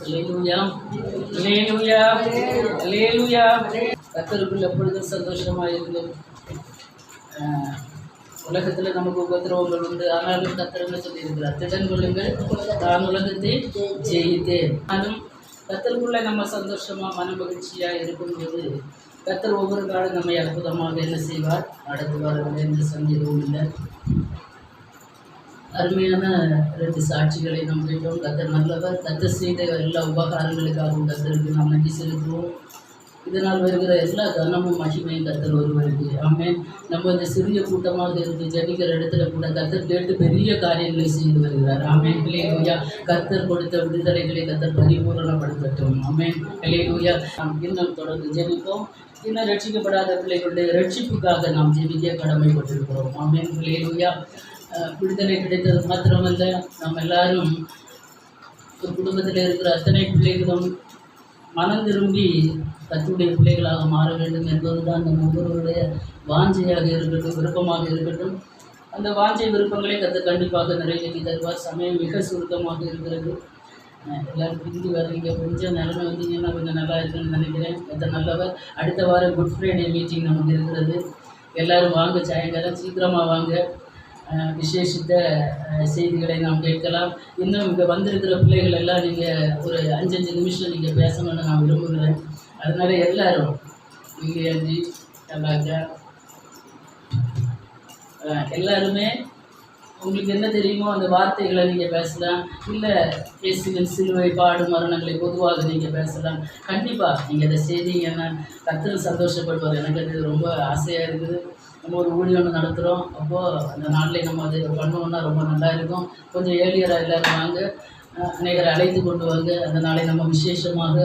அல்லேலூயா, அல்லேலூயா, அல்லேலூயா. கர்த்தருக்குள் எப்பொழுதும் சந்தோஷமாக இருங்கள். உலகத்தில் நமக்கு உபத்திரவங்கள் உண்டு, ஆனாலும் கர்த்தர் என்ன சொல்லியிருக்கிறார்? திடன் கொள்ளுங்கள், நான் உலகத்தை ஜெயித்தேன். ஆனாலும் கர்த்தருக்குள்ளே நம்ம சந்தோஷமாக மன மகிழ்ச்சியாக இருக்கும்போது கர்த்தர் ஒவ்வொரு நாளும் நம்மை அற்புதமாக என்ன செய்வார்? நடத்துவார். எந்த சந்தேகமும் இல்லை. அருமையான 2 சாட்சிகளை நாம் கேட்டோம். கர்த்தர் நல்லவர். கர்த்தர் செய்த எல்லா உபகாரங்களுக்காகவும் கர்த்தருக்கு நாம் நன்றி செலுத்துவோம். இதனால் வருகிற எல்லா கனமும் மகிமையும் கர்த்தர் ஒருவருக்கு. ஆமென். நம்ம இந்த சிறிய கூட்டமாக இருந்து ஜெபிக்கிற இடத்துல கூட கர்த்தர் கேட்டு பெரிய காரியங்களை செய்து வருகிறார். ஆமென். அல்லேலூயா. கர்த்தர் கொடுத்த விடுதலைகளை கர்த்தர் பரிபூரணப்படுத்தட்டும். ஆமென். அல்லேலூயா. நாம் இன்னும் தொடர்ந்து ஜெபிப்போம். இன்னும் ரட்சிக்கப்படாத பிள்ளைகளுடைய ரட்சிப்புக்காக நாம் ஜெபிக்க கடமைப்பட்டிருக்கிறோம். ஆமென். அல்லேலூயா. விடுதலை கிடைத்தது மாத்திரமல்ல, நாம் எல்லாரும் ஒரு குடும்பத்தில் இருக்கிற அத்தனை பிள்ளைகளும் மனம் திரும்பி கர்த்தருடைய பிள்ளைகளாக மாற வேண்டும் என்பதுதான் நம் ஒவ்வொருவருடைய வாஞ்சையாக இருக்கட்டும், விருப்பமாக இருக்கட்டும். அந்த வாஞ்சை விருப்பங்களை கர்த்தர் கண்டிப்பாக நிறைவேற்றி தருவார். சமயம் மிக சுருக்கமாக இருக்கிறது. எல்லோரும் பிரிந்து வரீங்க. கொஞ்சம் நிலைமை வந்தீங்கன்னா கொஞ்சம் நல்லா இருக்குன்னு நினைக்கிறேன். கர்த்தர் நல்லவர். அடுத்த வாரம் குட் ஃப்ரைடே மீட்டிங் நமக்கு இருக்கிறது. எல்லோரும் வாங்க, சாயங்காலம் சீக்கிரமாக வாங்க. விசேஷித்த செய்திகளை நாம் கேட்கலாம். இன்னும் இங்கே வந்திருக்கிற பிள்ளைகள் எல்லாம் நீங்கள் ஒரு 5 நிமிஷம் நீங்கள் பேசணும்னு நான் விரும்புகிறேன். அதனால் எல்லாரும் இங்கேயாஞ்சி கலாக்கா எல்லாருமே உங்களுக்கு என்ன தெரியுமோ அந்த வார்த்தைகளை நீங்கள் பேசலாம். இல்லை இயேசுவின் சிலுவை பாடு மரணங்களை பொதுவாக நீங்கள் பேசலாம். கண்டிப்பாக நீங்கள் அதை செய்தீங்கன்னா கர்த்தர் சந்தோஷப்படுவார். எனக்கு அது ரொம்ப ஆசையாக இருக்குது. நம்ம ஒரு ஊழியம் நடத்துகிறோம். அப்போது அந்த நாளில் நம்ம அதை பண்ணோன்னா ரொம்ப நல்லா இருக்கும். கொஞ்சம் ஏழியராக எல்லோரும் வாங்க, அநேகரை அழைத்து கொண்டு வாங்க. அந்த நாளை நம்ம விசேஷமாக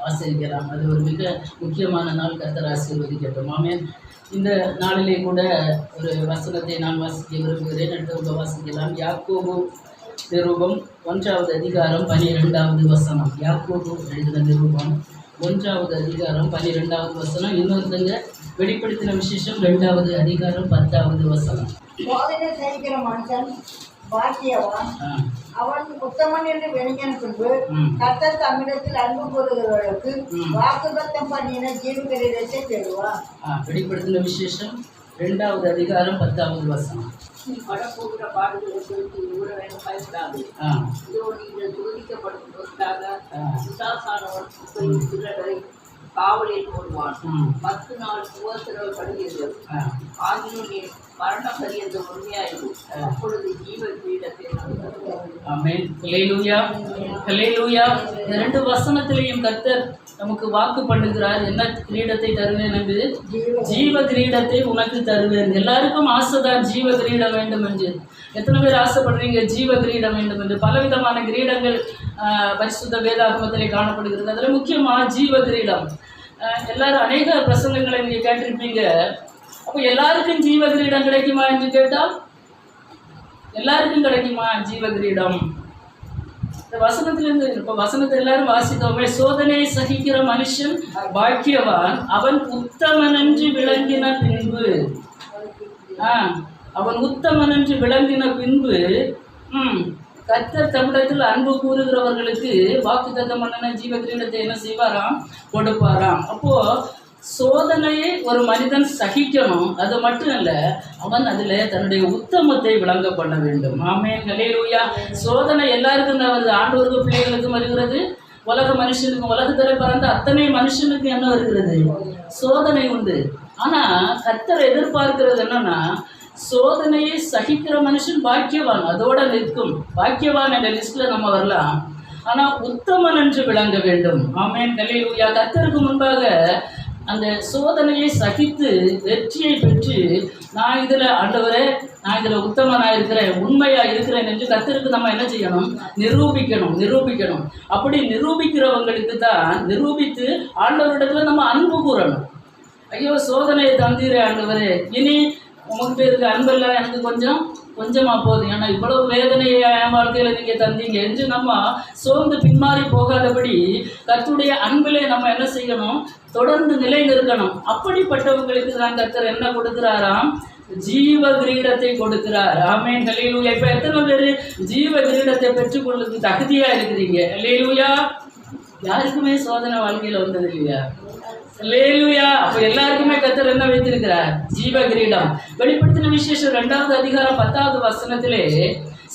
ஆசீர்வதிக்கலாம். அது ஒரு மிக முக்கியமான நாள். கர்த்தர் ஆசீர்வதிக்கட்டும். ஆமென். இந்த நாளிலே கூட ஒரு வசனத்தை நான் வாசிக்க விரும்புகிறேன். அடுத்தவங்க வாசிக்கலாம். யாக்கோபு நிருபம் 1வது அதிகாரம் 12வது வசனம். யாக்கோபு எழுதின நிருபம் 1வது அதிகாரம் 12வது வசனம். இன்னொருத்தங்க வெளிப்படுத்தின விசேஷம் 2வது அதிகாரம் 10வது வசனம். சோதனை செய்கிற மனுஷன் பாக்கியவான், அவன் உத்தமன் என்று விளங்கின பின்பு கர்த்தர் தம்மிடத்தில் அன்பு கூறுகிறவர்களுக்கு வாக்குத்தத்தம் பண்ணின ஜீவகிரீடத்தை பெறுவான். வெளிப்படுத்தின விசேஷம் 2வது அதிகாரம் 10வது வசனம். படப்போகிற பாடுகளை குறித்து இவ்வளவு பயப்படாது. இதோ நீங்கள் சோதிக்கப்படுவதற்காக விசாசானவன் சிலரை காவலில் போடுவான். 10 நாள் உபத்திரவப்படுகிறது. ஆகியும் நீ மரண பரியந்த உண்மையாயிரு. அப்பொழுது ஜீவ கிரீடத்தை ஆமென். அல்லேலூயா, அல்லேலூயா. இந்த 2 வசனத்திலையும் கர்த்தர் நமக்கு வாக்கு பண்ணுகிறார். என்ன கிரீடத்தை தருவேன் என்று? ஜீவ கிரீடத்தை உனக்கு தருவேன். எல்லாருக்கும் ஆசைதான் ஜீவ கிரீடம் வேண்டும் என்று. எத்தனை பேர் ஆசைப்படுறீங்க ஜீவ கிரீடம் வேண்டும் என்று? பலவிதமான கிரீடங்கள் பரிசுத்த வேதாகமத்திலே காணப்படுகிறது. அதில் முக்கியமாக ஜீவ கிரீடம். எல்லாரும் அநேக பிரசங்கங்களை நீங்கள் கேட்டிருப்பீங்க. அப்போ எல்லாருக்கும் ஜீவ கிரீடம் கிடைக்குமா என்று கேட்டால் எல்லாருக்கும் கிடைக்குமா ஜீவ கிரீடம்? இந்த வசனத்திலிருந்து இப்போ வசனத்தை எல்லாரும் வாசித்தோமே. சோதனையை சகிக்கிற மனுஷன் பாக்கியவான், அவன் உத்தமனன்று விளங்கின பின்பு. அவன் உத்தமனன்று விளங்கின பின்பு கர்த்தர் தமிழத்தில் அன்பு கூறுகிறவர்களுக்கு வாக்குத்தத்தம் பண்ணின ஜீவ கிரீடத்தை என்ன செய்வாராம்? கொடுப்பாராம். அப்போது சோதனையை ஒரு மனிதன் சகிக்கணும். அது மட்டும் இல்ல, அவன் அதில் தன்னுடைய உத்தமத்தை விளங்க பண்ண வேண்டும். ஆமென். அல்லேலூயா. சோதனை எல்லாருக்கும் தான் வருது. ஆண்டவருக்கு பிள்ளைகளுக்கும் வருகிறது, உலக மனுஷனுக்கும், உலகத்தில் பிறந்த அத்தனை மனுஷனுக்கும் என்ன வருகிறது? சோதனை உண்டு. ஆனால் கர்த்தர் எதிர்பார்க்கிறது என்னன்னா, சோதனையை சகிக்கிற மனுஷன் பாக்கியவான். அதோட நிற்கும். பாக்கியவான் என்ற லிஸ்ட்ல நம்ம வரலாம். ஆனால் உத்தமன் என்று விளங்க வேண்டும். ஆமென். அல்லேலூயா. கர்த்தருக்கு முன்பாக அந்த சோதனையை சகித்து வெற்றியை பெற்று நான் இதில் ஆண்டவரே, நான் இதில் உத்தமனாக இருக்கிறேன், உண்மையாக இருக்கிறேன் என்று கர்த்தருக்கு நம்ம என்ன செய்யணும்? நிரூபிக்கணும். அப்படி நிரூபிக்கிறவங்களுக்கு தான் நிரூபித்து ஆண்டவரிடத்துல நம்ம அன்பு கூறணும். ஐயோ சோதனையை தந்தீரே ஆண்டவரே, இனி உங்கள்கிட்ட இருக்க அன்பெல்லாம் எனக்கு கொஞ்சமாக போதும். ஏன்னா இவ்வளவு வேதனையை என் வாழ்க்கையில் நீங்கள் தந்தீங்க என்று நம்ம சோர்ந்து பின்மாறி போகாதபடி கர்த்தருடைய அன்பிலே நம்ம என்ன செய்யணும்? தொடர்ந்து நிலை நிற்கணும். அப்படிப்பட்டவங்களுக்கு தான் கர்த்தர் என்ன கொடுக்கிறாராம்? ஜீவ கிரீடத்தை கொடுக்கிறார். ஆமென். அல்லேலூயா. இப்போ எத்தனை பேர் ஜீவ கிரீடத்தை பெற்றுக்கொள்ளுக்கு தகுதியாக இருக்கிறீங்க? அல்லேலூயா. யாருக்குமே சோதனை வாழ்க்கையில வந்தது இல்லையா? அல்லேலூயா. அப்ப எல்லாருக்குமே கர்த்தர் என்ன வைத்திருக்கிறார்? ஜீவ கிரீடம். வெளிப்படுத்தின விசேஷம் 2வது அதிகாரம் 10வது வசனத்திலே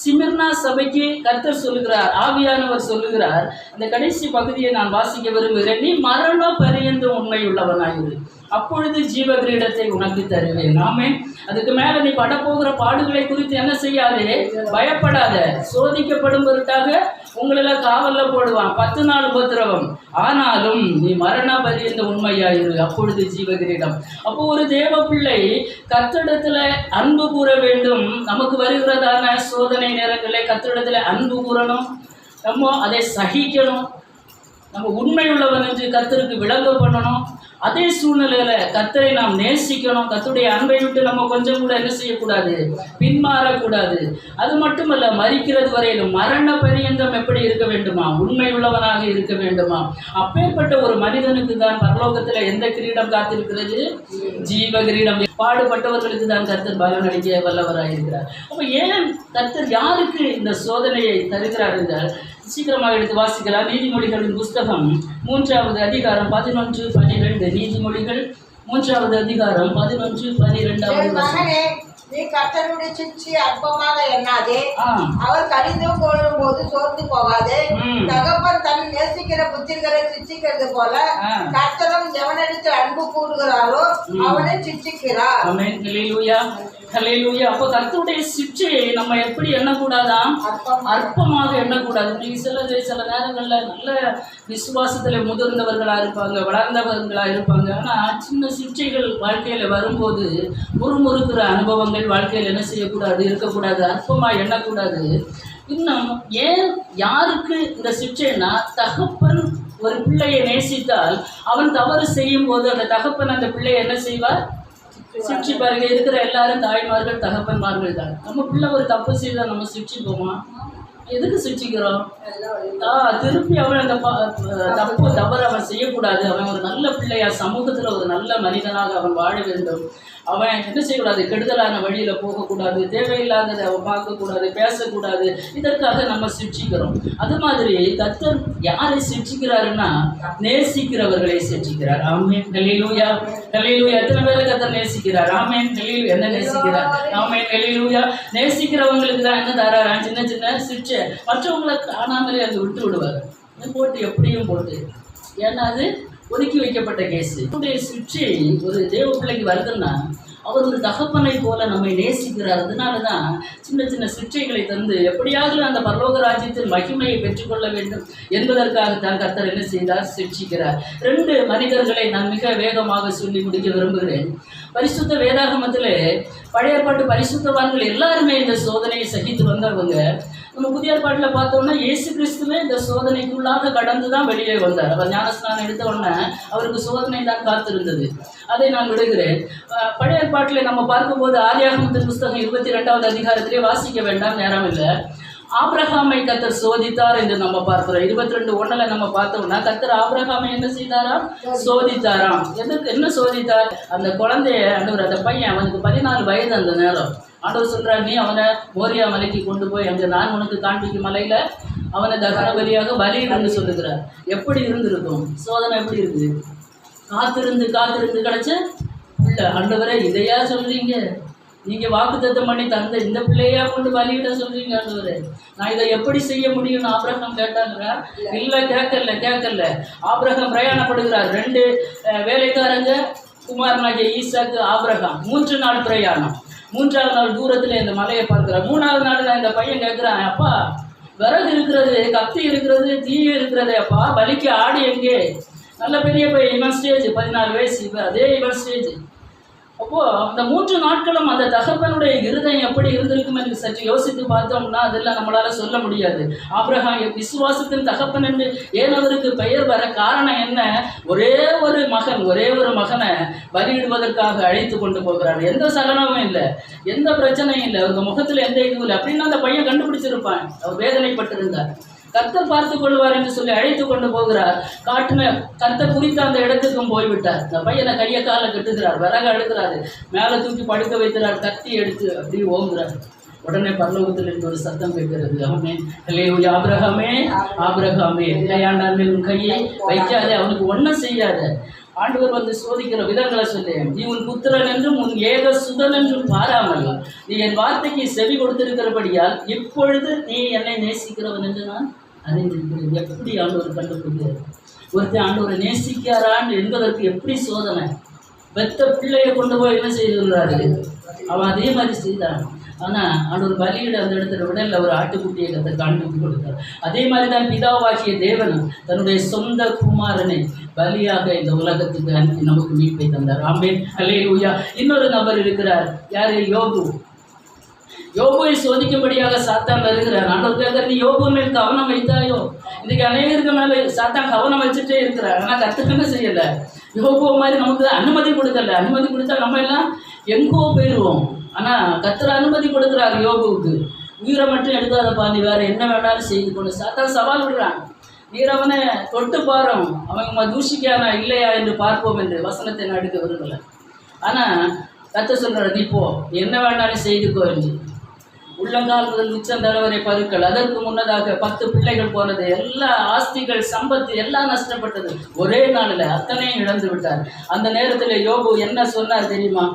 சிமிர்னா சபைக்கு கர்த்தர் சொல்லுகிறார், ஆவியானவர் சொல்லுகிறார், அந்த கடைசி பகுதியை நான் வாசிக்க விரும்புகிறேன். நீ மரண பரியந்த உண்மை உள்ளவனாயிரு, அப்பொழுது ஜீவ கிரீடத்தை உனக்கு தருவேன். ஆமென். அதுக்கு மேல நீ படப்போகிற பாடுகளை குறித்து என்ன செய்யாதே, பயப்படாத. சோதிக்கப்படும் பொருட்டாக உங்களெல்லாம் காவல்ல போடுவான், 10 நாள் உபத்திரவம். ஆனாலும் நீ மரண பரியந்த உண்மையாயிரு, அப்பொழுது ஜீவ கிரீடம். அப்போ ஒரு தேவ பிள்ளை கர்த்தரிடத்துல அன்பு கூற வேண்டும். நமக்கு வருகிறதான சோதனை நேரங்களில் கர்த்தரிடத்துல அன்பு கூறணும், நம்ம அதை சகிக்கணும், நம்ம உண்மை உள்ளவன் என்று கர்த்தருக்கு விளங்க பண்ணணும். அதே சூழ்நிலையில கர்த்தரை நாம் நேசிக்கணும். கர்த்தருடைய அன்பை விட்டு நம்ம கொஞ்சம் கூட என்ன செய்யக்கூடாது, பின்மாறக்கூடாது. அது மட்டுமல்ல, மரிக்கிறது வரையிலும் மரண பரியந்தம் எப்படி இருக்க வேண்டுமா, உண்மை உள்ளவனாக இருக்க வேண்டுமா. அப்பேற்பட்ட ஒரு மனிதனுக்கு தான் பரலோகத்துல எந்த கிரீடம் காத்திருக்கிறது? ஜீவ கிரீடம். பாடுபட்டவர்களுக்கு தான் கர்த்தர் பலனளிக்க வல்லவராக இருக்கிறார். அப்ப ஏன் கர்த்தர் யாருக்கு இந்த சோதனையை தருகிறார் என்றால், சீக்கிரமாக எடுத்து வாசிக்கலாம். நீதிமொழிகளின் புஸ்தகம் 3வது அதிகாரம் 11-12. நீதிமொழிகள் 3வது அதிகாரம் 11-12. மகனே, நீ கர்த்தருடைய சிட்சி அற்பமாக எண்ணாதே, அவர் கடிந்து கொள்ளும் போது சோர்ந்து போகாதே. தகப்பன் தன் நேசிக்கிற புத்திரரை சிச்சிக்கிறது போல கர்த்தரும் எவனிடத்தில் அன்பு கூறுகிறாரோ அவனை சிச்சிக்கிறார். ஆமென். ஹல்லேலூயா, ஹல்லேலூயா. அப்போ கர்த்தருடைய சிட்சையை நம்ம எப்படி எண்ணக்கூடாதாம்? அற்பமாக எண்ணக்கூடாது. நீங்க சில நேரங்கள்ல நல்ல விசுவாசத்துல முதிர்ந்தவர்களா இருப்பாங்க, வளர்ந்தவர்களா இருப்பாங்க. ஆனா சின்ன சிட்சைகள் வாழ்க்கையில வரும்போது முறுமுறுக்கிற அனுபவங்கள் வாழ்க்கையில் என்ன செய்யக்கூடாது, இருக்கக்கூடாது, அற்பமா எண்ணக்கூடாது. இன்னும் ஏன் யாருக்கு இந்த சிட்சைன்னா, தகப்பன் ஒரு பிள்ளையை நேசித்தால் அவன் தவறு செய்யும் போது அந்த தகப்பன் அந்த பிள்ளையை என்ன செய்வார்? சிட்சிப்பாருங்க. இருக்கிற எல்லாரும் தாய்மார்கள், தகப்பன்மார்கள் தான். நம்ம பிள்ளை ஒரு தப்பு செய்தால் நம்ம சிட்சிப்போமா? எதுக்கு சிட்சிக்கிறோம்? திருப்பி அவன் அந்த தவறு அவன் செய்யக்கூடாது. அவன் ஒரு நல்ல பிள்ளையா, சமூகத்தில் ஒரு நல்ல மனிதனாக அவன் வாழ வேண்டும். அவன் என்ன செய்யக்கூடாது, கெடுதலான வழியில் போகக்கூடாது, தேவையில்லாததை அவன் பார்க்கக்கூடாது, பேசக்கூடாது. இதற்காக நம்ம சிட்சிக்கிறோம். அது மாதிரி கர்த்தர் யாரை சிட்சிக்கிறாருன்னா, நேசிக்கிறவர்களை சிட்சிக்கிறார். ஆமென். ஹல்லேலூயா, ஹல்லேலூயா. எத்தனை பேரை கர்த்தர் நேசிக்கிறார்? ஆமென். ஹல்லேலூயா. என்ன நேசிக்கிறார்? ஆமென். ஹல்லேலூயா. நேசிக்கிறவங்களுக்கு தான் என்ன தராரா? சின்ன சின்ன சிட்சை. மற்றவங்களை காணாமலே அது விட்டு விடுவார், போட்டு எப்படியும் போட்டு. ஏன்னா அது ஒதுக்கி வைக்கப்பட்ட கேஸ். என்னுடைய சிட்சை ஒரு தேவ பிள்ளைக்கு வருதுன்னா அவர் ஒரு தகப்பனை போல நம்மை நேசிக்கிறார். அதனால தான் சின்ன சின்ன சிட்சைகளை தந்து எப்படியாவது அந்த பரலோக ராஜ்யத்தின் மகிமையை பெற்றுக்கொள்ள வேண்டும் என்பதற்காகத்தான் கர்த்தர் என்ன செய்தார்? சிட்சிக்கிறார். 2 மனிதர்களை நான் மிக வேகமாக சொல்லி முடிக்க விரும்புகிறேன். பரிசுத்த வேதாகமத்திலே பழைய ஏற்பாட்டு பரிசுத்தவான்கள் எல்லாருமே இந்த சோதனையை சகித்து வந்தவங்க. நம்ம புதிய ஏற்பாட்டில் பார்த்தோம்னா இயேசு கிறிஸ்துவே இந்த சோதனைக்குள்ளாக கடந்து தான் வெளியே வந்தார். அவர் ஞானஸ்நானம் எடுத்த உடனே அவருக்கு சோதனை தான் காத்திருந்தது. அதை நான் விடுகிறேன். பழைய ஏற்பாட்டில் நம்ம பார்க்கும்போது ஆதியாகமத்தின் புஸ்தகம் 22வது அதிகாரத்திலே வாசிக்க வேண்டாம், நேரம் இல்லை. ஆபிரகாமை கர்த்தர் சோதித்தார் என்று நம்ம பார்க்கிறோம். 22:1 நம்ம பார்த்தோம்னா கர்த்தர் ஆபிரகாமை என்ன செய்தாராம்? சோதித்தாராம். என்ன சோதித்தார்? அந்த குழந்தைய ஆண்டவர், அந்த பையன், அவனுக்கு 14 வயது அந்த நேரம். ஆண்டவர் சொல்றார், நீ அவனை மோரியா மலைக்கு கொண்டு போய் அங்கே நான் உனக்கு காண்பிக்கும் மலையில அவனை தகன பலியாக பலியிடன்னு சொல்லுகிறார். எப்படி இருந்திருக்கும்? சோதனை எப்படி இருக்கு? காத்திருந்து காத்திருந்து கிடைச்ச பிள்ளை. ஆண்டவரே, இதையா சொல்றீங்க? நீங்க வாக்குத்தத்தம் பண்ணி தந்த இந்த பிள்ளையா கொண்டு பலியிட சொல்றீங்க ஆண்டவரே, நான் இதை எப்படி செய்ய முடியும்னு ஆபிரகாம் கேட்டாங்க. இல்லை, கேட்கல. ஆபிரகாம் பிரயாணப்படுகிறார். 2 வேலைக்காரங்க, குமாரனாகிய ஈசாக்கு, ஆபிரகாம். 3 நாள் பிரயாணம். 3ஆவது நாள் தூரத்துல இந்த மலையை பார்க்கிறார். 3ஆவது நாள் இந்த பையன் கேட்கிறான், அப்பா விறகு இருக்கிறது, கத்தி இருக்கிறது, தீ இருக்கிறது, அப்பா பலிக்கு ஆடு எங்கே? நல்ல பெரிய பையன், இவன் ஸ்டேஜ் 14 வயசு, அதே இவன் ஸ்டேஜ். அப்போ அந்த 3 நாட்களும் அந்த தகப்பனுடைய இருதயம் எப்படி இருந்திருக்கும் என்று சற்று யோசித்து பார்த்தோம்னா அதெல்லாம் நம்மளால சொல்ல முடியாது. ஆபிரகாம் விசுவாசத்தின் தகப்பன் என்று ஏன் அவருக்கு பெயர் வர காரணம் என்ன? ஒரே ஒரு மகனை பலியிடுவதற்காக அழைத்து கொண்டு போகிறார். எந்த சலனமும் இல்லை, எந்த பிரச்சனையும் இல்லை, அவங்க முகத்துல எந்த இதுவும் இல்லை. அப்படின்னு அந்த பையன் கண்டுபிடிச்சிருப்பான். அவர் வேதனைப்பட்டிருந்தார். கர்த்தர் பார்த்து கொள்வார் என்று சொல்லி அழைத்து கொண்டு போகிறார். கர்த்தர் குறித்த அந்த இடத்துக்கும் போய்விட்டார். அந்த பையனை கையை காலை கட்டுகிறார், விறகு அழுகிறாரு, மேலே தூக்கி படுக்க வைக்கிறார், கத்தி எடுத்து அப்படியே ஓங்குறார். உடனே பரலோகத்தில் இருந்து ஒரு சத்தம் கேட்கிறது. ஆமென். ஹல்லேலூயா. ஆபிரகாமே, ஆபிரகாமே, இல்லையாண்டார் மேல் உன் கையை வைக்காதே, அவனுக்கு ஒன்றும் செய்யாத. ஆண்டவர் வந்து சோதிக்கிற விதங்களை சொல்லேன். நீ உன் புத்திரன் என்றும் உன் ஏக சுதன் என்றும் பாராமல் நீ என் வார்த்தைக்கு செவி கொடுத்திருக்கிறபடியால் இப்பொழுது நீ என்னை நேசிக்கிறவன் என்று நான் அறிந்திருக்கிறேன். எப்படி ஆண்டவர் கண்டுபிடிக்கிறார்? ஒருத்தர் ஆண்டவரை நேசிக்கிறான் என்பதற்கு எப்படி சோதனை? பெத்த பிள்ளையை கொண்டு போய் என்ன செய்கிறாரு? அவன் அதே மாதிரி செய்தான். ஆனால் ஆண்டவர் பலியிட அந்த இடத்துல உடல்ல ஒரு ஆட்டுக்குட்டியை கத்தை காண்பித்து கொடுத்தார். அதே மாதிரி தான் பிதாவாகிய தேவன் தன்னுடைய சொந்த குமாரனை பலியாக இந்த உலகத்துக்கு அனுப்பி நமக்கு மீட்பை தந்தார். ஆமென். ஹல்லேலூயா. இன்னொரு நபர் இருக்கிறார். யாரு? யோபு. யோபுவை சோதிக்கும்படியாக சாத்தான் வருகிறார். ஆண்டவர் கேட்கிற, நீ யோபு மேல் கவனம் வைத்தாயோ? இன்னைக்கு அநேகருக்கு மேலே சாத்தான் கவனம் வச்சுட்டே இருக்கிறார். ஆனால் கற்றுக்கன்னு செய்யலை. யோபு மாதிரி நமக்கு அனுமதி கொடுக்கல. அனுமதி கொடுத்தா நம்ம எல்லாம் எங்கோ போயிடுவோம். ஆனால் கர்த்தர் அனுமதி கொடுக்குறாரு யோபுவுக்கு. உயிரை மட்டும் எடுக்காதப்பா, நீ வேற என்ன வேணாலும் செய்து கொண்டு. சாத்தான் சவால் விடுறான். நீர் அவனை தொட்டு பாரும், அவன் தூஷிக்கானா இல்லையா என்று பார்ப்போம் என்று வசனத்தை நான் எடுக்க விரும்பலை. ஆனால் கர்த்தர் சொல்கிறார், நீ போ, என்ன வேணாலும் செய்துக்கோ என்று. உள்ளங்கால் முதல் உச்சந்தளவரை பருக்கள். அதற்கு முன்னதாக 10 பிள்ளைகள் போனது, எல்லா ஆஸ்திகள் சம்பத்து எல்லாம் நஷ்டப்பட்டது. ஒரே நாளில் அத்தனையும் இழந்து விட்டார். அந்த நேரத்தில் யோபு என்ன சொன்னார் தெரியுமா?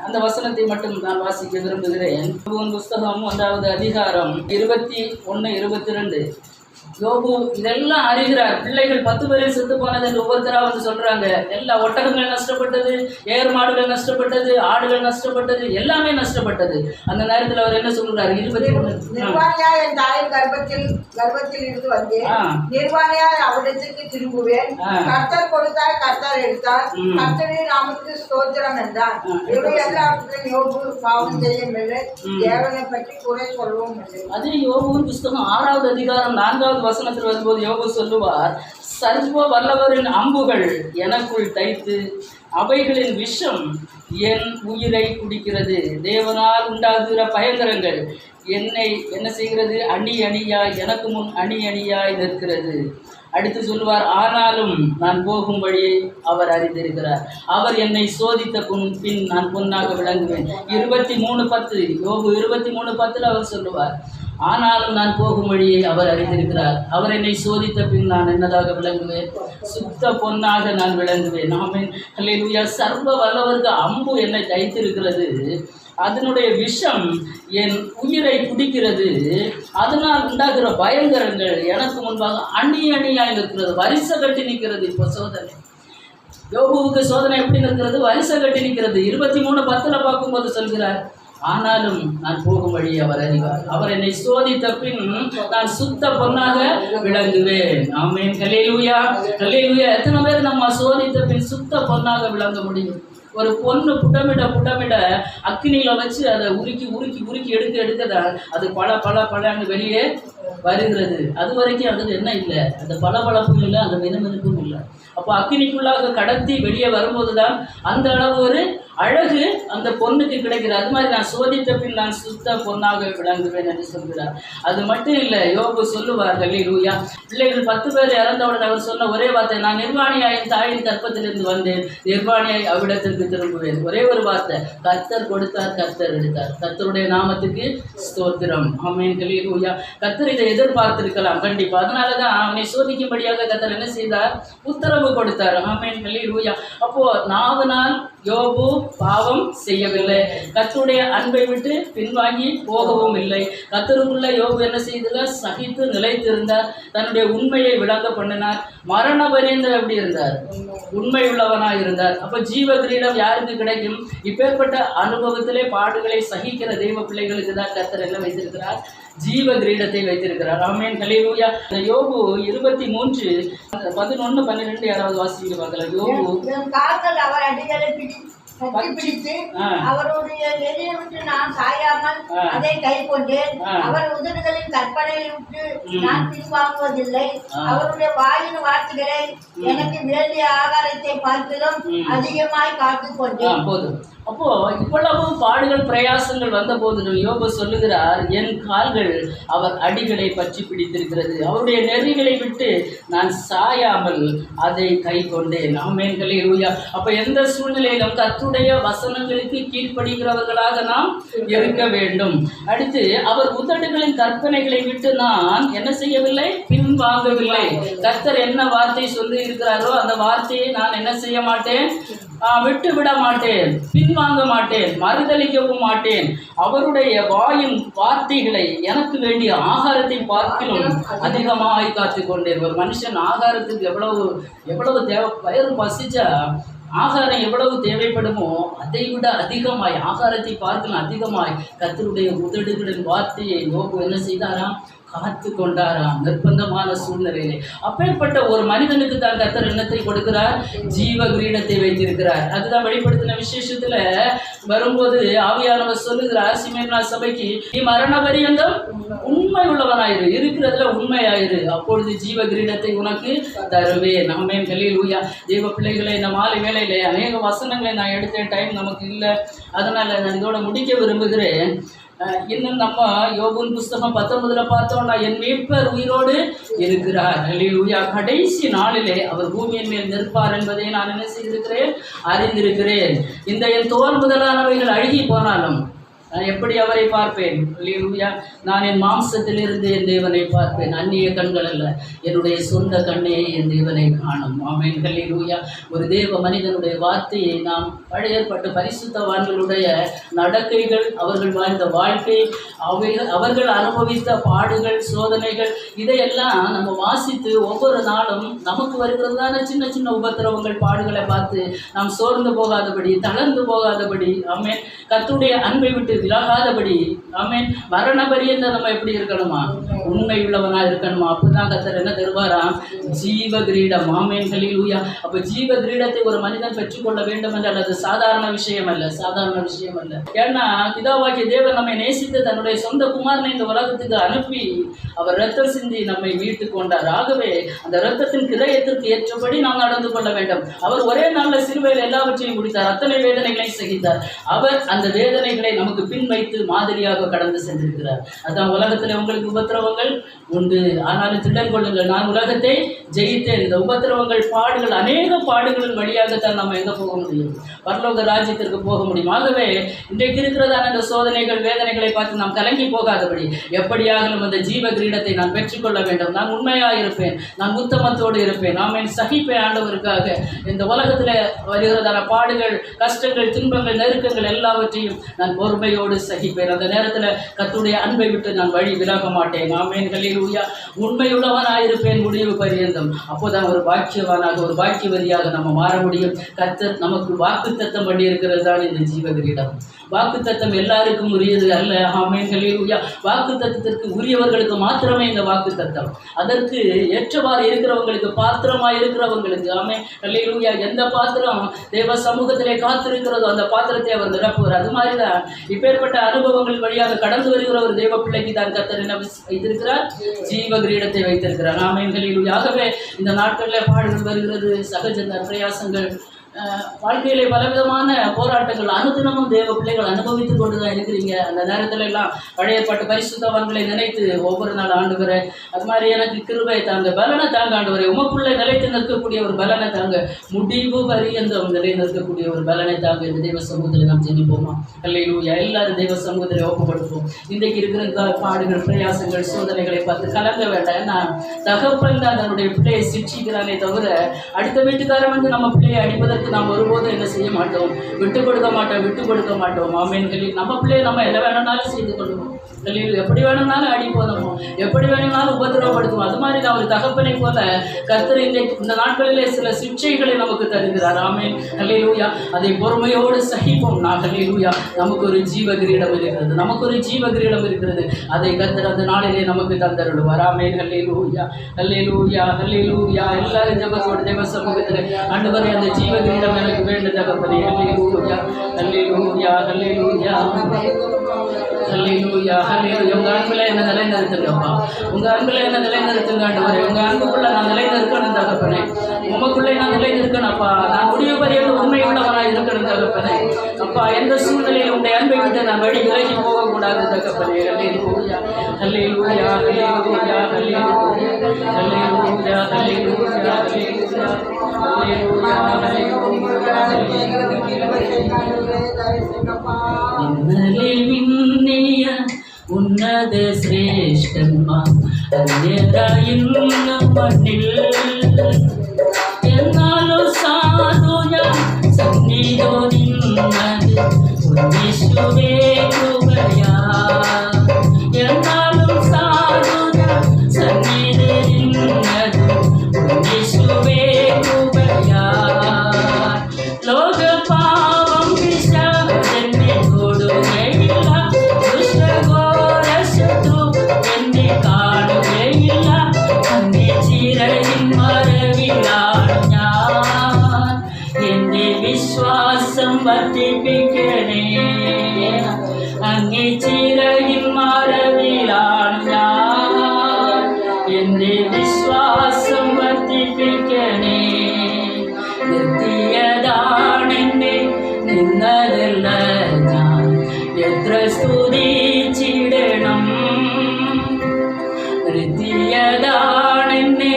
அந்த வசனத்தை மட்டும் நான் வாசிக்க விரும்புகிறேன். யோபுவின் புஸ்தகம் 1வது அதிகாரம் 21, 22. யோபு இதெல்லாம் அறிகிறார். பிள்ளைகள் 10 பேரில் செத்து போனது என்று ஒவ்வொருத்தராக வந்து சொல்றாங்க. எல்லா ஒட்டகங்கள் நஷ்டப்பட்டது, ஏர் மாடுகள் நஷ்டப்பட்டது, ஆடுகள் நஷ்டப்பட்டது, எல்லாமே நஷ்டப்பட்டது. அந்த நேரத்தில் அவர் என்ன சொல்றாரு? 21. நிர்வாணியா என் தாயின் கர்ப்பத்தில் இருந்து வந்தேன், நிர்வாணியா அவரிடத்துக்கு திரும்புவேன். கர்த்தர் கொடுத்தார், கர்த்தர் எடுத்தார், கர்த்தரின் நாமத்துக்கு ஸ்தோத்திரம் என்றார். இவரை எல்லாவற்றையும் யோபு பாவம் செய்யவில்லை, தேவனை பற்றி குறை சொல்லவும் இல்லை. அதே யோபுவின் புஸ்தகம் 6வது அதிகாரம் 4வது வசனத்தில் வரும்போது யோபு சொல்லுவார், சர்வ வல்லவரின் அம்புகள் எனக்குள் தைத்து அவைகளின் விஷம் என் உயிரை குடிக்கிறது. தேவனால் உண்டாகுகிற பயங்கரங்கள் என்னை என்ன செய்கிறது? அணி அணியாய் எனக்கு முன் அணி அணியாய் நிற்கிறது. அடுத்து சொல்லுவார், ஆனாலும் நான் போகும் வழியை அவர் அறிந்திருக்கிறார். அவர் என்னை சோதித்த பின் நான் பொன்னாக விளங்குவேன். 23:10 யோபு 23:10 அவர் சொல்லுவார், ஆனாலும் நான் போகும் வழியை அவர் அறிந்திருக்கிறார். அவர் என்னை சோதித்த பின் நான் என்னதாக விளங்குவேன்? சுத்த பொன்னாக நான் விளங்குவேன். ஆமென். ஹல்லேலூயா. சர்வ வல்லவருக்கு அம்பு என்னை தைத்திருக்கிறது, அதனுடைய விஷம் என் உயிரை குடிக்கிறது. அதனால் உண்டாகிற பயங்கரங்கள் எனக்கு முன்பாக அணி அணியாய் நிற்கிறது, வரிசை கட்டி நிற்கிறது. இப்போ சோதனை யோபுவுக்கு சோதனை எப்படி நிற்கிறது? வரிசை கட்டி நிற்கிறது. 23:10 பார்க்கும்போது சொல்கிறார், ஆனாலும் நான் போகும் வழி அவர் அறிவார். அவர் என்னை சோதித்த பின் நான் சுத்த பொன்னாக விளங்குவேன். ஆமென். ஹல்லேலூயா. ஹல்லேலூயா. எத்தனை பேர் நம்ம சோதித்த பின் சுத்த பொன்னாக விளங்க முடியும்? ஒரு பொண்ணு புடமிட அக்கினியில் வச்சு அதை உருக்கி எடுக்கதான் அது பழன்னு வெளியே வருகிறது. அது வரைக்கும் அதுக்கு என்ன இல்லை? அந்த பளபளப்பும் இல்லை, அந்த மினுமினுப்பும் இல்லை. அப்போ அக்கினிக்குள்ளாக கடத்தி வெளியே வரும்போது தான் அந்த அளவு ஒரு அழகு அந்த பொண்ணுக்கு கிடைக்கிறது. அது மாதிரி நான் சோதித்த பின் நான் சுத்த பொன்னாக விளங்குவேன் என்று சொல்கிறார். அது மட்டும் இல்லை, யோபு சொல்லுவார், ஹல்லேலூயா, பிள்ளைகள் 10 பேர் இறந்தவுடன் அவர் சொன்ன ஒரே வார்த்தை, நான் நிர்வாணியாய் தாயின் கற்பத்திலிருந்து வந்தேன், நிர்வாணியாய் அவ்விடத்திற்கு திரும்புவேன். ஒரே ஒரு வார்த்தை, கர்த்தர் கொடுத்தார், கர்த்தர் எடுத்தார். கர்த்தருடைய நாமத்துக்கு ஸ்தோத்திரம். ஆமென். ஹல்லேலூயா. கர்த்தர் இதை எதிர்பார்த்திருக்கலாம் கண்டிப்பாக. அதனால தான் அவனை சோதிக்கும்படியாக கர்த்தர் என்ன செய்தார்? உத்தரவு கொடுத்தார். ஆமென். ஹல்லேலூயா. அப்போ நாவனால் யோபு பாவம் செய்யவில்லை, கர்த்தருடைய அன்பை விட்டு பின்வாங்கி போகவும் இல்லை. கர்த்தருக்குள்ள யோபு என்ன செய்தார்? சகித்து நிலைத்திருந்தார், தன்னுடைய உண்மையை விளங்க பண்ணினார். மரண பரியந்தம் எப்படி இருந்தார்? உண்மை உள்ளவனாக இருந்தார். அப்போ ஜீவ கிரீடம் யாருக்கு கிடைக்கும்? இப்பேற்பட்ட அனுபவத்திலே பாடுகளை சகிக்கிற தெய்வ பிள்ளைகளுக்கு தான் கர்த்தர் என்ன வைத்திருக்கிறார்? ஜீவ கிரீடத்தை வைத்திருக்கிறார். ஆமென். ஹல்லேலூயா. யோபு 23:11-12 யாராவது வாசிக்க பார்க்கலாம். யோபு கால்கள் அவர் அடிகளை பிடித்து அவருடைய நெறியை விட்டு நான் சாயாமல் அதை கை கொண்டேன். அவர் உதடுகளின் கற்பனையை விட்டு நான் பின்வாங்குவதில்லை. அவருடைய வாயின் வார்த்தைகளை எனக்கு வேண்டிய ஆகாரத்தை பார்த்திலும் அதிகமாய் காத்து கொண்டேன். போதும். அப்போ இவ்வளவு பாடுகள் பிரயாசங்கள் வந்த போதிலும் யோபு சொல்லுகிறார், என் கால்கள் அவர் அடிகளை பற்றி பிடித்திருக்கிறது, அவருடைய நெறிகளை விட்டு நான் சாயாமல் அதை கை கொண்டேன். ஆமென், ஹல்லேலூயா. அப்ப எந்த சூழ்நிலையிலும் கர்த்தருடைய வசனங்களுக்கு கீழ்ப்படுகிறவர்களாக நாம் இருக்க வேண்டும். அடுத்து, அவர் உதடுகளின் கற்பனைகளை விட்டு நான் என்ன செய்யவில்லை, பின்வாங்கவில்லை. கர்த்தர் என்ன வார்த்தை சொல்லி இருக்கிறாரோ அந்த வார்த்தையை நான் என்ன செய்ய மாட்டேன், விட்டு விட மாட்டேன், பின்வாங்க மாட்டேன், மறுதளிக்கவும் மாட்டேன். அவருடைய வாயின் வார்த்தைகளை எனக்கு வேண்டிய ஆகாரத்தை பார்க்கிலும் அதிகமாய் காத்து கொண்டேன். ஒரு மனுஷன் ஆகாரத்துக்கு எவ்வளவு தேவை, வயிறு பசிச்சா ஆகாரம் எவ்வளவு தேவைப்படுமோ அதை விட அதிகமாய், ஆகாரத்தை பார்க்கலாம் அதிகமாய் கர்த்தருடைய உதடுகளின் வார்த்தையை யோபு என்ன செய்தாராம், காத்து கொண்டாராம். நிர்பந்தமான சூழ்நிலையிலே அப்பேற்பட்ட ஒரு மனிதனுக்கு தான் கர்த்தர் எண்ணத்தை கொடுக்கிறார், ஜீவ கிரீடத்தை வைத்திருக்கிறார். அதுதான் வெளிப்படுத்தின விசேஷத்துல வரும்போது ஆவியானவர் சொல்லுகிறார் சிமேனா சபைக்கு, நீ மரண பரியந்தம் உண்மை உள்ளவனாயிரு, இருக்கிறதுல உண்மையாயிரு, அப்பொழுது ஜீவ கிரீடத்தை உனக்கு தருவேன். ஆமென், ஹல்லேலூயா. தேவ பிள்ளைகளை, இந்த மாலை வேளையிலே அநேக வசனங்களை நான் எடுத்தேன், டைம் நமக்கு இல்லை, அதனால நான் இதோட முடிக்க விரும்புகிறேன். இன்னும் நம்ம யோபுவின் புஸ்தகம் 19 பார்த்தோம்னா, என் மீட்பர் உயிரோடு இருக்கிறார், ஹல்லேலூயா. கடைசி நாளிலே அவர் பூமியின் மேல் நிற்பார் என்பதை நான் என்ன செய்திருக்கிறேன், அறிந்திருக்கிறேன். இந்த என் தோல் முதலானவைகள் அழுகி போனாலும் நான் எப்படி அவரை பார்ப்பேன், ஹல்லேலூயா. நான் என் மாம்சத்திலிருந்து என் தேவனை பார்ப்பேன், அந்நிய கண்கள் அல்ல, என்னுடைய சொந்த கண்ணே என் தேவனை காணும். ஆமென், ஹல்லேலூயா. ஒரு தேவ மனிதனுடைய வார்த்தையை நாம் பழைய ஏற்பாட்டு பரிசுத்தவான்களுடைய நடக்கைகள், அவர்கள் வாழ்ந்த வாழ்க்கை, அவர்கள் அனுபவித்த பாடுகள், சோதனைகள், இதையெல்லாம் நம்ம வாசித்து ஒவ்வொரு நாளும் நமக்கு வருகிறதான சின்ன சின்ன உபத்திரவங்கள், பாடுகளை பார்த்து நாம் சோர்ந்து போகாதபடி, தளர்ந்து போகாதபடி, ஆமென், கர்த்தருடைய அன்பை விட்டு விலகாதபடி, ஆமென், மரண பரியந்தம் நம்ம எப்படி இருக்கணுமா, உண்மை உள்ளவனா இருக்கணுமா. அப்பதான் கர்த்தர் என்ன தருவாராம், ஜீவ கிரீடம். ஆமென், ஹல்லேலூயா. அப்ப ஜீவ கிரீடத்தை ஒரு மனிதன் பெற்றுக்கொள்ள வேண்டும் என்றால் அது சாதாரண விஷயம் அல்ல, சாதாரண விஷயம் அல்ல. ஏன்னா பிதாவாகிய தேவன் நம்மை நேசித்து தன்னுடைய சொந்த குமாரனை இந்த உலகத்துக்கு அனுப்பி அவர் ரத்தம் சிந்தி நம்மை மீட்டு கொண்டார். ஆகவே அந்த ரத்தத்தின் கிரயத்திற்கு ஏற்றபடி நாம் நடந்து கொள்ள வேண்டும். அவர் ஒரே நாளில் சிலுவையில் எல்லாவற்றையும் முடித்தார், அத்தனை வேதனைகளை சகித்தார். அவர் அந்த வேதனைகளை நமக்கு பின் வைத்து மாதிரியாக கடந்து சென்றிருக்கிறார். அதான் உலகத்தில் உங்களுக்கு உபத்திரவங்கள் உண்டு, ஆனாலும் திட்டம் கொள்ளுங்கள், நான் உலகத்தை ஜெயித்தேன். இந்த உபத்திரவங்கள், பாடுகள், அநேக பாடுகளின் வழியாகத்தான் நம்ம எங்கே போக முடியும், பரலோக ராஜ்யத்திற்கு போக முடியும். ஆகவே இன்றைக்கு இருக்கிறதான இந்த சோதனைகள், வேதனைகளை பார்த்து நாம் கலங்கி போகாதபடி எப்படியாகலும் அந்த ஜீவ கிரீடத்தை நான் பெற்றுக்கொள்ள வேண்டும். நான் உண்மையாக இருப்பேன், நான் உத்தமத்தோடு இருப்பேன், நான் சகிப்பேன் ஆண்டவருக்காக. இந்த உலகத்தில் வருகிறதான பாடுகள், கஷ்டங்கள், துன்பங்கள், நெருக்கங்கள் எல்லாவற்றையும் நான் பொறுமையோடு சகிப்பேன். அந்த நேரத்தில் கர்த்தருடைய அன்பை விட்டு நான் வழி விலக மாட்டேன். ஆமென், ஹல்லேலூயா. உண்மையுள்ளவனாயிருப்பேன் முடிவு பரியந்தம். அப்போதான் ஒரு பாக்கியவானாக, ஒரு பாக்கியவதியாக நம்ம மாற முடியும். கர்த்தர் நமக்கு வாக்குத்தத்தம் பண்ணி இருக்கிறது தான் இந்த ஜீவ கிரீடம். வாக்குத்தத்தம் எல்லாருக்கும் உரியது அல்ல. ஆமென், ஹல்லேலூயா. வாக்குத்தத்தத்திற்கு உரியவர்களுக்கு மாத்திரமே இந்த வாக்குத்தத்தம். அதற்கு ஏற்றவாறு இருக்கிறவங்களுக்கு, பாத்திரமாக இருக்கிறவங்களுக்கு, ஆமென், ஹல்லேலூயா. எந்த பாத்திரம் தேவ சமூகத்திலே காத்திருக்கிறதோ அந்த பாத்திரத்தை அவர் நிரப்புவார். அது மாதிரி தான் இப்பேற்பட்ட அனுபவங்கள் வழியாக கடந்து வருகிற ஒரு தேவ பிள்ளைக்கு தான் கர்த்தர் என்ன வைத்திருக்கிறார், ஜீவ கிரீடத்தை வைத்திருக்கிறார். ஆமென், ஹல்லேலூயா. ஆகவே இந்த நாட்களில் பாடுகள் வருகிறது, சகஜ பிரயாசங்கள், வாழ்க்கையிலே பலவிதமான போராட்டங்கள் அனுதினமும் தேவ பிள்ளைகள் அனுபவித்துக் கொண்டு தான் இருக்கிறீங்க. அந்த நேரத்துல எல்லாம் பழைய பாட்டு பரிசுத்தவான்களை நினைத்து ஒவ்வொரு நாள் ஆண்டவரே, அது மாதிரி எனக்கு கிருபை தாங்க, பலனை தாங்க ஆண்டவரே, உமக்குள்ளே நிலைத்து நிற்கக்கூடிய ஒரு பலனை தாங்க, முடிவு பரியந்தம் நிலை நிற்கக்கூடிய ஒரு பலனை தாங்க. இந்த தெய்வ சமூகத்தில் நாம் ஜெபிப்போமா? ஹல்லேலூயா. எல்லாரும் தெய்வ சமூகத்தில் ஒப்புப்படுத்துவோம். இன்றைக்கு இருக்கிற பாடுகள், பிரயாசங்கள், சோதனைகளை பார்த்து கலங்க வேண்டாம். ஏன்னா தகப்பன் தான் தன்னுடைய பிள்ளையை சிக்ஷிக்கிறானே தவிர அடுத்த வீட்டுக்காரன் வந்து நம்ம பிள்ளையை அடிப்பதற்கு நாம் ஒருபோதும் என்ன செய்ய மாட்டோம், விட்டு கொடுக்க மாட்டோம். ஆமென். நம்ம பிள்ளையை நம்ம என்ன வேணும்னாலும் செய்து கொள்வோம், எப்படி வேணும்னாலும் அடிப்போம், எப்படி வேணும்னாலும் உபத்திரவப்படுத்துவோம். அது மாதிரி நான் ஒரு தகப்பனை போல கர்த்தர் இந்த நாட்களிலே சில சிக்ஷைகளை நமக்கு தருகிறார். ஆமென், ஹல்லேலூயா. அதை பொறுமையோடு சகிப்போம். நான் ஹல்லேலூயா. நமக்கு ஒரு ஜீவ கிரீடம் இருக்கிறது, அதை கர்த்தர் அந்த நாளிலே நமக்கு தந்தருள்வார். ஆமென், ஹல்லேலூயா, ஹல்லேலூயா, ஹல்லேலூயா. எல்லாரும் ஜெபத்தோடு தேவ சமூகத்தில் ஆண்டவரே, அந்த ஜீவ கிரீடம் எனக்கு வேண்டும் தகப்பனே. ஹல்லேலூயா, ஹல்லேலூயா, ஹல்லேலூயா. ஹல்லேலூயா ஹல்லேலூயா. உங்க அன்பில் என்ன நிலைநிறுத்துங்கப்பா, உங்க அன்பில் என்ன நிலைநிறுத்துங்க ஆண்டவரே. உங்க அன்புக்குள்ள நான் நிலைநிற்கணும் தகப்பனே, உமக்குள்ளே நான் நிலைநிற்கணும்ப்பா. நான் முடிவு பரியந்த உண்மையுள்ளவனாக இருக்கணும் தகப்பனே. அப்பா, எந்த சூழ்நிலையில் உங்களுடைய அன்பை விட்டு நான் வழி விலகி போகக்கூடாது தகப்பனே. ஹல்லேலூயா ஹல்லேலூயா ஹல்லேலூயா ஹல்லேலூயா ஹல்லேலூயா ஹல்லேலூயா இன்னலே விண்ணிய உன்னத சிரேஷ்டன்மா அந்நியராயின்ன மண்ணில் എന്നാലോ സാധുയ സന്നിധോ നിന്നത് ഉന്നീശുവേ കൃപയാ. എന്നാലും സാധുയ സന്നിധി നിന്നത് ഉന്നീശുവേ കൃപയാ. ലോക പാവം പിശാചെന്നെ തൊടുകയില്ല, ദുഷ്ടഘോര ശത്രു എന്നെ കാണുകയില്ല. അങ്ങേ ചിറകിൻ മറവിലാണ് ഞാൻ, എന്റെ വിശ്വാസം വർദ്ധിപ്പിക്കണേ. അങ്ങേ ചിറകിൻ മറവിലാണ് ഞാൻ, എന്റെ വിശ്വാസം വർദ്ധിപ്പിക്കണേ. നിർത്തിയതാണെന്നെ നിന്നതല്ല ഞാൻ, എത്ര സ്തുതിച്ചിടണം. നിർത്തിയതാണെന്നെ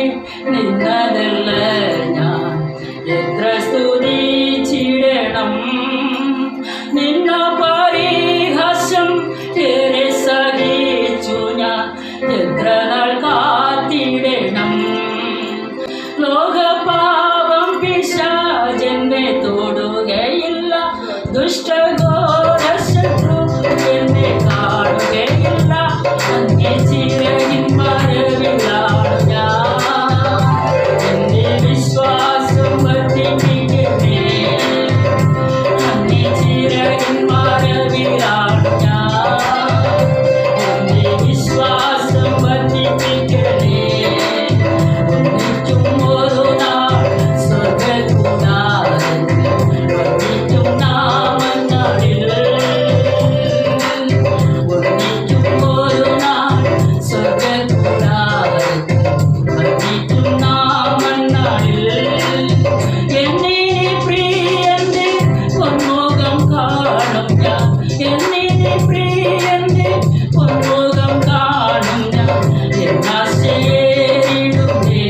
നിന്നതല്ല ഞാൻ, എത്ര സ്തുതിച്ചിടണം. നിന്ന പരിഹാസം ഏറെ സഹിച്ചു ഞാൻ, എത്ര നാൾ കാത്തിടണം. ലോകപാപം പിശാചെന്നെ തൊടുകയില്ല, ദുഷ്ടഘോര ശത്രു എന്നെ കാണുകയില്ല. അങ്ങേ ചിറകിൻ മറവിലാണ് ഞാൻ, എന്റെ വിശ്വാസം വർദ്ധിപ്പിക്കണേ. അങ്ങേ ചിറകിൻ മറവിലാണ് ഞാൻ, എന്റെ വിശ്വാസം വർദ്ധിപ്പിക്കണേ. ഒന്നിക്കും ഒരു നാൾ സ്വർഗ്ഗകൂടാരത്തിൽ വർദ്ധിക്കും നാമങ്ങളിൽ. ഒന്നിക്കും ഒരു നാൾ സ്വർഗ്ഗകൂടാരത്തിൽ വർദ്ധിക്കും നാമങ്ങളിൽ. എന്നെ പ്രിയന്റെ പൊന്മുഖം കാണും ഞാൻ, എന്നെ പ്രിയന്റെ പൊന്മുഖം കാണും ഞാൻ. എന്നാശയേറിടുന്നേ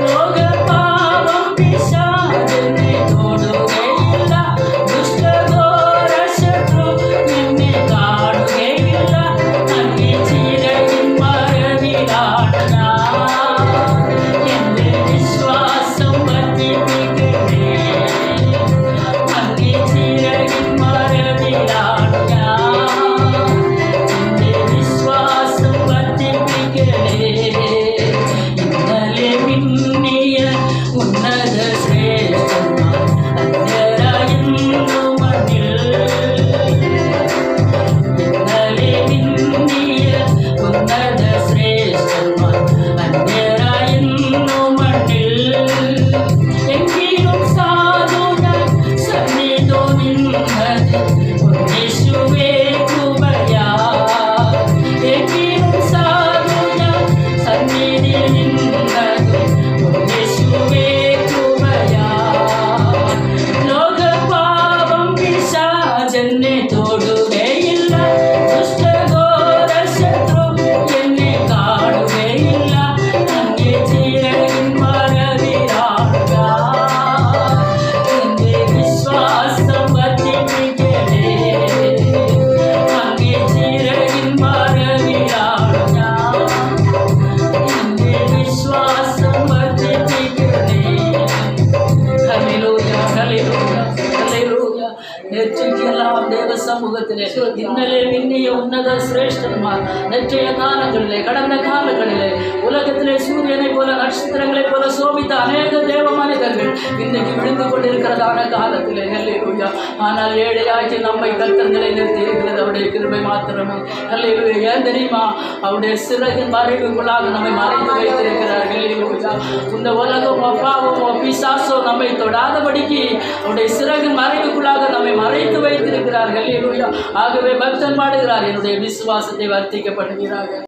ലോകപാപം പിശാചെന്നെ തൊടുകയില്ല, ദുഷ്ടഘോര ശത്രു എന്നെ കാണുകയില്ല. അങ്ങേ ചിറകിൻ മറവിലാണ് ഞാൻ, എന്റെ വിശ്വാസം വർദ്ധിപ്പിക്കണേ. അങ്ങേ ചിറകിൻ മറവിലാണ് ഞാൻ, എന്റെ വിശ്വാസം വർദ്ധിപ്പിക്കണേ. ഇന്നലെ മിന്നിയ ഉന്നത ശ്രേഷ്ഠന്മാർ അന്യരായിരുന്നു മണ്ണിൽ. ഇന്നലെ മിന്നിയ ഉന്നത ശ്രേഷ്ഠന്മാർ അന്യരായിരുന്നു മണ്ണിൽ. എങ്കിലും സാധുന സന്നിധോ നിന്നത് ഉന്നീശുവേ കൃപയാ. എങ്കിലും സാധുന സന്നിധി നിന്നത് ഉന്നീശുവേ കൃപയാ. ലോകപാപം പിശാചെന്നെ തൊടുകയില്ല, ദുഷ്ടഘോര ശത്രു എന്നെ കാണുകയില്ല. അങ്ങേ ചിറകിൻ മറവിലാണ് ഞാൻ, എന്റെ വിശ്വാസം വർദ്ധിപ്പിക്കണേ. അങ്ങേ ചിറകിൻ മറവിലാണ് ഞാൻ, എന്റെ വിശ്വാസം വർദ്ധിപ്പിക്കണേ. Hallelujah hallelujah hallelujah. நேற்றைக்கெல்லாம் தேவ சமூகத்திலே இன்னலே விண்ணிய உன்னத சிரேஷ்டன்மார் நேற்றைய காலங்களிலே கடந்த காலங்களிலே உலகத்திலே சூரியனை போல நட்சத்திரங்களை போல சோபித்த அநேக தேவ மனிதர்கள் இன்றைக்கு விழுந்து கொண்டிருக்கிறதான காலத்திலே. ஹல்லேலூயா. ஆனால் ஏழையாக்கி நம்மை கர்த்தர்களை நிறுத்தி இருக்கிறது அவருடைய கிருபை மாத்திரமே. ஹல்லேலூயா. ஏன் தெரியுமா? அவருடைய சிறகின் மறைவுக்குள்ளாக நம்மை மறைத்து வைத்திருக்கிறார். ஹல்லேலூயா. இந்த உலகம் அப்பாவும் பிசாசோ நம்மை தொடாதபடிக்கு அவருடைய சிறகு மறைவுக்குள்ளாக நம்மை மறைத்து வைத்திருக்கிறார்கள். ஆகவே பக்தன் பாடுகிறார், என்னுடைய விசுவாசத்தை வர்த்திக்கப்படுகிறார்கள்.